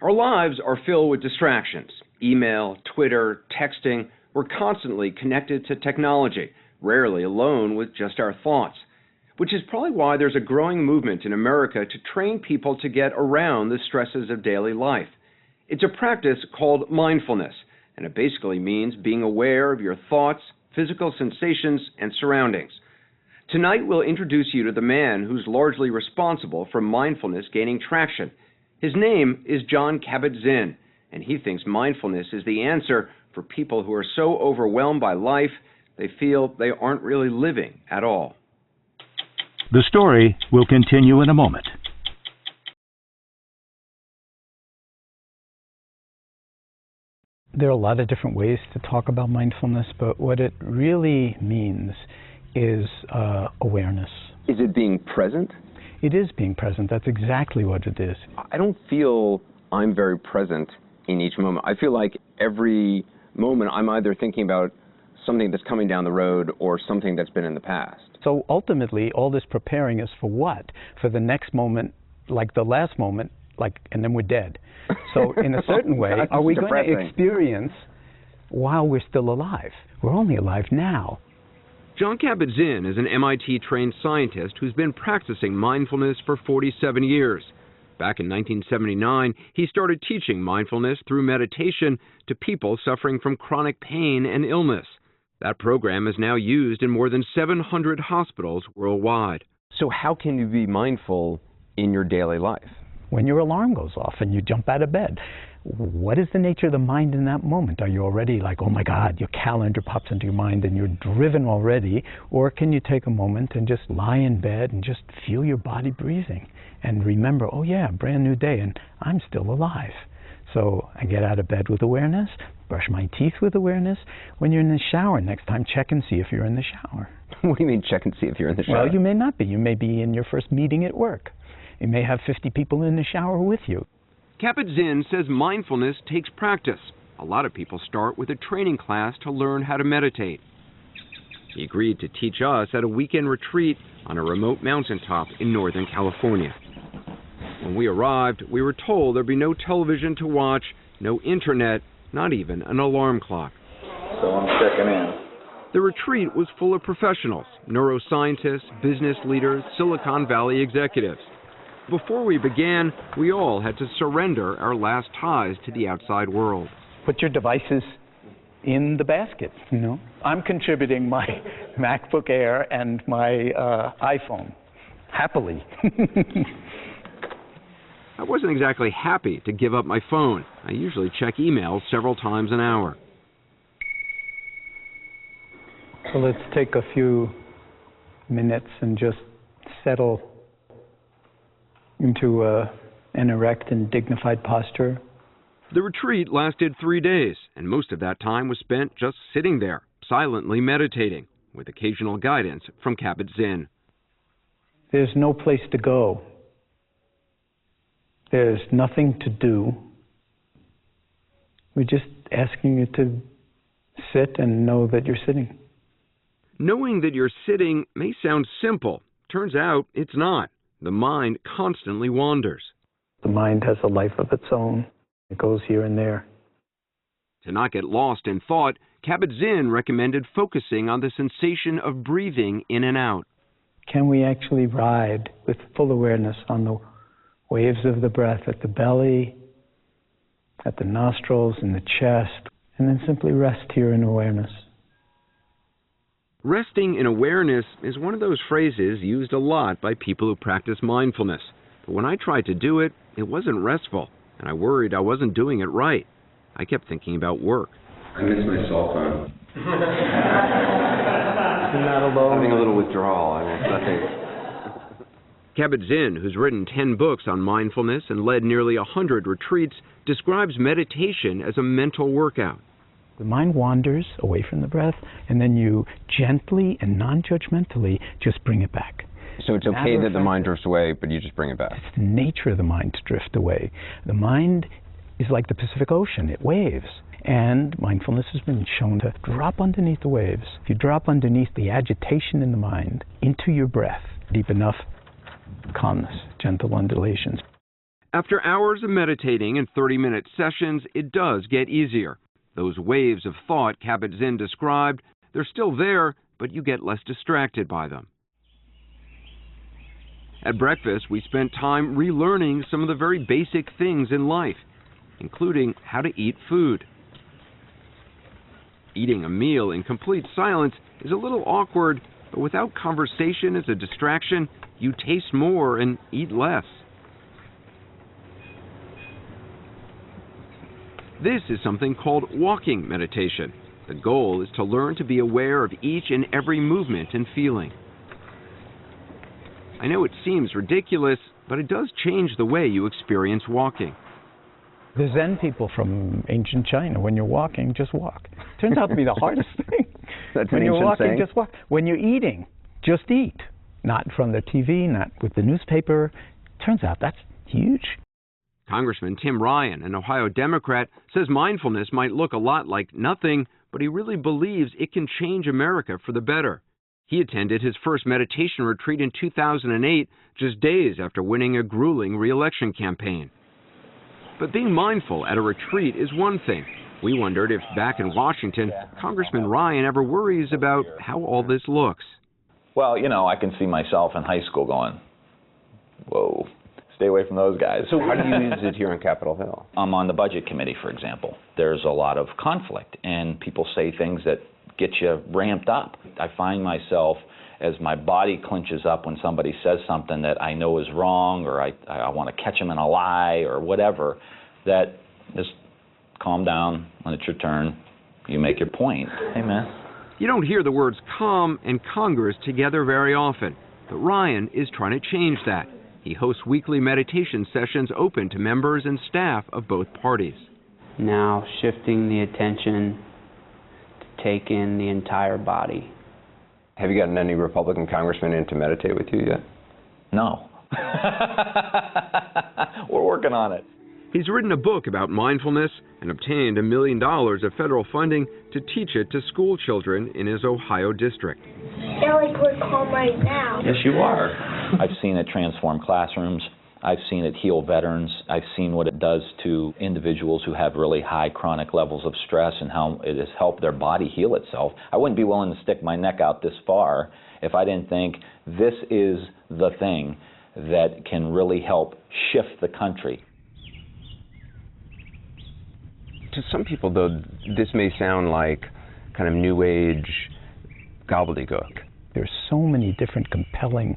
Our lives are filled with distractions. Email, Twitter, texting. We're constantly connected to technology, rarely alone with just our thoughts. Which is probably why there's a growing movement in America to train people to get around the stresses of daily life. It's a practice called mindfulness, and it basically means being aware of your thoughts, physical sensations, and surroundings. Tonight, we'll introduce you to the man who's largely responsible for mindfulness gaining traction. His name is Jon Kabat-Zinn, and he thinks mindfulness is the answer for people who are so overwhelmed by life, they feel they aren't really living at all. The story will continue in a moment. There are a lot of different ways to talk about mindfulness, but what it really means is awareness. Is it being present? It is being present. That's exactly what it is. I don't feel I'm very present in each moment. I feel like every moment I'm either thinking about something that's coming down the road or something that's been in the past. So ultimately, all this preparing is for what? For the next moment, like the last moment, and then we're dead. So in a certain way, are we going to experience while we're still alive? We're only alive now. Jon Kabat-Zinn is an MIT-trained scientist who's been practicing mindfulness for 47 years. Back in 1979, he started teaching mindfulness through meditation to people suffering from chronic pain and illness. That program is now used in more than 700 hospitals worldwide. So how can you be mindful in your daily life? When your alarm goes off and you jump out of bed, what is the nature of the mind in that moment? Are you already like, oh my God, your calendar pops into your mind and you're driven already? Or can you take a moment and just lie in bed and just feel your body breathing and remember, oh yeah, brand new day and I'm still alive. So I get out of bed with awareness, brush my teeth with awareness. When you're in the shower, next time check and see if you're in the shower. What do you mean check and see if you're in the shower? Well, you may not be. You may be in your first meeting at work. You may have 50 people in the shower with you. Kabat-Zinn says mindfulness takes practice. A lot of people start with a training class to learn how to meditate. He agreed to teach us at a weekend retreat on a remote mountaintop in Northern California. When we arrived, we were told there'd be no television to watch, no internet, not even an alarm clock. So I'm checking in. The retreat was full of professionals, neuroscientists, business leaders, Silicon Valley executives. Before we began, we all had to surrender our last ties to the outside world. Put your devices in the basket, you know. I'm contributing my MacBook Air and my iPhone, happily. I wasn't exactly happy to give up my phone. I usually check emails several times an hour. So let's take a few minutes and just settle into an erect and dignified posture. The retreat lasted 3 days, and most of that time was spent just sitting there, silently meditating, with occasional guidance from Kabat-Zinn. There's no place to go. There's nothing to do. We're just asking you to sit and know that you're sitting. Knowing that you're sitting may sound simple. Turns out it's not. The mind constantly wanders. The mind has a life of its own. It goes here and there. To not get lost in thought, Kabat-Zinn recommended focusing on the sensation of breathing in and out. Can we actually ride with full awareness on the waves of the breath at the belly, at the nostrils, in the chest, and then simply rest here in awareness? Resting in awareness is one of those phrases used a lot by people who practice mindfulness. But when I tried to do it, it wasn't restful, and I worried I wasn't doing it right. I kept thinking about work. I miss my cell phone. You're not alone. Having a little withdrawal. It's nothing. Kabat-Zinn, who's written 10 books on mindfulness and led nearly 100 retreats, describes meditation as a mental workout. The mind wanders away from the breath, and then you gently and non-judgmentally just bring it back. So it's okay that the mind drifts away, but you just bring it back. It's the nature of the mind to drift away. The mind is like the Pacific Ocean. It waves. And mindfulness has been shown to drop underneath the waves. If you drop underneath the agitation in the mind into your breath, deep enough, calmness, gentle undulations. After hours of meditating and 30-minute sessions, it does get easier. Those waves of thought Kabat-Zinn described, they're still there, but you get less distracted by them. At breakfast, we spent time relearning some of the very basic things in life, including how to eat food. Eating a meal in complete silence is a little awkward, but without conversation as a distraction, you taste more and eat less. This is something called walking meditation. The goal is to learn to be aware of each and every movement and feeling. I know it seems ridiculous, but it does change the way you experience walking. The Zen people from ancient China, when you're walking, just walk. Turns out to be the hardest thing. That's when an you're ancient walking, saying? just walk. When you're eating, just eat. Not from the TV, not with the newspaper. Turns out that's huge. Congressman Tim Ryan, an Ohio Democrat, says mindfulness might look a lot like nothing, but he really believes it can change America for the better. He attended his first meditation retreat in 2008, just days after winning a grueling re-election campaign. But being mindful at a retreat is one thing. We wondered if back in Washington, Congressman Ryan ever worries about how all this looks. Well, you know, I can see myself in high school going, whoa, stay away from those guys. So how do you use it here on Capitol Hill? I'm on the budget committee, for example. There's a lot of conflict, and people say things that get you ramped up. I find myself, as my body clenches up when somebody says something that I know is wrong, or I want to catch them in a lie, or whatever, that just calm down. When it's your turn, you make your point. Hey, man. You don't hear the words calm and Congress together very often, but Ryan is trying to change that. He hosts weekly meditation sessions open to members and staff of both parties. Now shifting the attention to take in the entire body. Have you gotten any Republican congressmen in to meditate with you yet? No. We're working on it. He's written a book about mindfulness and obtained $1 million of federal funding to teach it to school children in his Ohio district. I feel like we're calm right now. Yes, you are. I've seen it transform classrooms. I've seen it heal veterans. I've seen what it does to individuals who have really high chronic levels of stress and how it has helped their body heal itself. I wouldn't be willing to stick my neck out this far if I didn't think this is the thing that can really help shift the country. To some people, though, this may sound like kind of new age gobbledygook. There's so many different compelling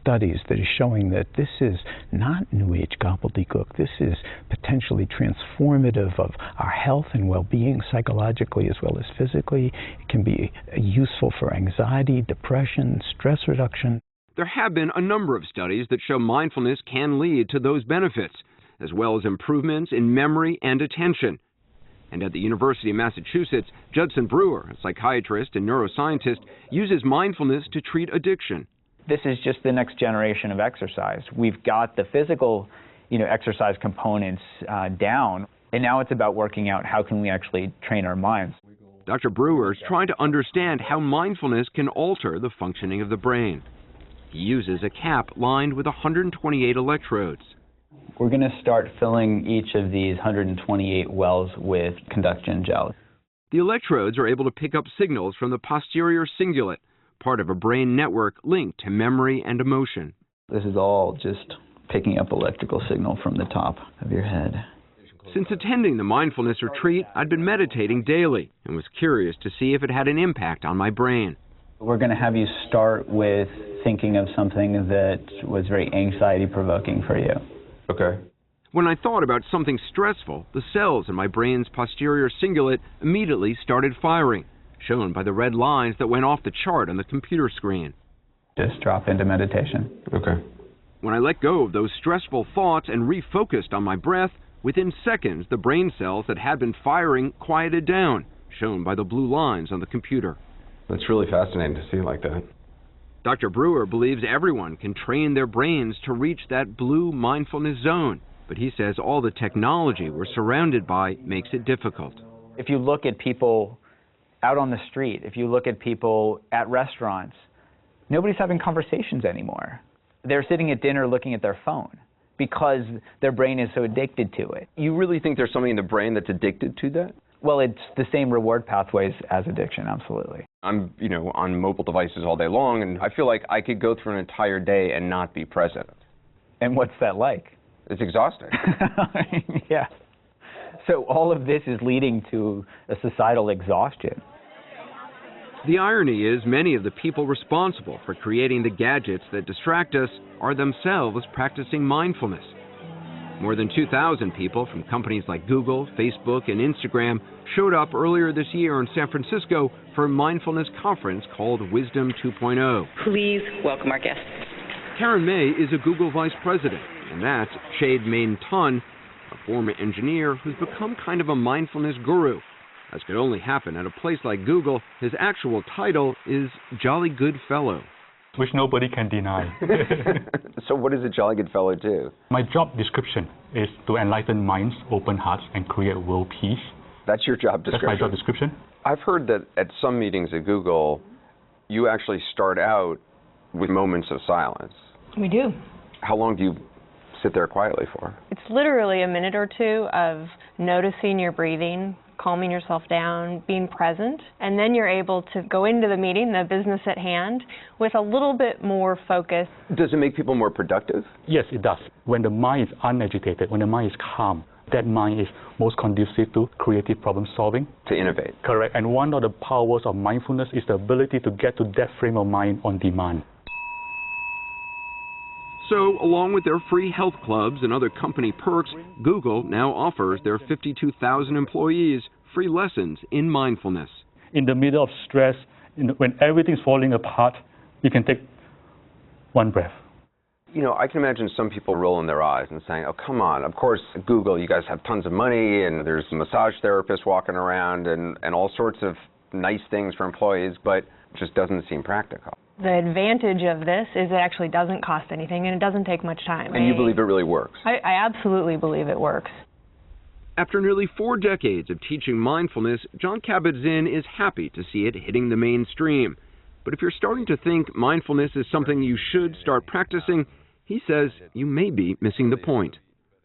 studies that are showing that this is not New Age gobbledygook. This is potentially transformative of our health and well-being psychologically as well as physically. It can be useful for anxiety, depression, stress reduction. There have been a number of studies that show mindfulness can lead to those benefits, as well as improvements in memory and attention. And at the University of Massachusetts, Judson Brewer, a psychiatrist and neuroscientist, uses mindfulness to treat addiction. This is just the next generation of exercise. We've got the physical, exercise components down, and now it's about working out how can we actually train our minds. Dr. Brewer is trying to understand how mindfulness can alter the functioning of the brain. He uses a cap lined with 128 electrodes. We're going to start filling each of these 128 wells with conduction gel. The electrodes are able to pick up signals from the posterior cingulate, part of a brain network linked to memory and emotion. This is all just picking up electrical signal from the top of your head. Since attending the mindfulness retreat, I'd been meditating daily and was curious to see if it had an impact on my brain. We're going to have you start with thinking of something that was very anxiety-provoking for you. Okay. When I thought about something stressful, the cells in my brain's posterior cingulate immediately started firing, shown by the red lines that went off the chart on the computer screen. Just drop into meditation. Okay. When I let go of those stressful thoughts and refocused on my breath, within seconds the brain cells that had been firing quieted down, shown by the blue lines on the computer. That's really fascinating to see like that. Dr. Brewer believes everyone can train their brains to reach that blue mindfulness zone, but he says all the technology we're surrounded by makes it difficult. If you look at people out on the street, if you look at people at restaurants, nobody's having conversations anymore. They're sitting at dinner looking at their phone. because their brain is so addicted to it. You really think there's something in the brain that's addicted to that? Well, it's the same reward pathways as addiction, absolutely. I'm, on mobile devices all day long, and I feel like I could go through an entire day and not be present. And what's that like? It's exhausting. Yeah. So all of this is leading to a societal exhaustion. The irony is many of the people responsible for creating the gadgets that distract us are themselves practicing mindfulness. More than 2,000 people from companies like Google, Facebook, and Instagram showed up earlier this year in San Francisco for a mindfulness conference called Wisdom 2.0. Please welcome our guests. Karen May is a Google vice president, and that's Chade Main-Tun, a former engineer who's become kind of a mindfulness guru. As could only happen at a place like Google, his actual title is Jolly Good Fellow. Which nobody can deny. So what does a Jolly Good Fellow do? My job description is to enlighten minds, open hearts, and create world peace. That's your job description? That's my job description. I've heard that at some meetings at Google, you actually start out with moments of silence. We do. How long do you sit there quietly for? It's literally a minute or two of noticing your breathing, calming yourself down, being present, and then you're able to go into the meeting, the business at hand, with a little bit more focus. Does it make people more productive? Yes, it does. When the mind is unagitated, when the mind is calm, that mind is most conducive to creative problem solving. To innovate. Correct. And one of the powers of mindfulness is the ability to get to that frame of mind on demand. So, along with their free health clubs and other company perks, Google now offers their 52,000 employees free lessons in mindfulness. In the middle of stress, when everything's falling apart, you can take one breath. I can imagine some people rolling their eyes and saying, oh, come on, of course, Google, you guys have tons of money, and there's massage therapists walking around and all sorts of nice things for employees, but it just doesn't seem practical. The advantage of this is it actually doesn't cost anything and it doesn't take much time. And you believe it really works? I absolutely believe it works. After nearly 4 decades of teaching mindfulness, John Kabat-Zinn is happy to see it hitting the mainstream. But if you're starting to think mindfulness is something you should start practicing, he says you may be missing the point.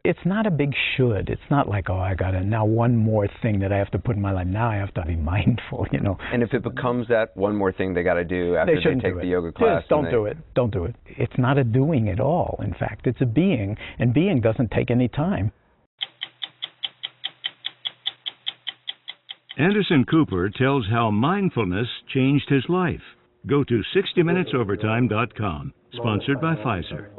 It's not a big should. It's not like, oh, I got to now one more thing that I have to put in my life. Now I have to be mindful, And if it becomes that one more thing they got to do after they take the yoga class. Just don't do it. Don't do it. It's not a doing at all. In fact, it's a being, and being doesn't take any time. Anderson Cooper tells how mindfulness changed his life. Go to 60minutesovertime.com, sponsored by Pfizer.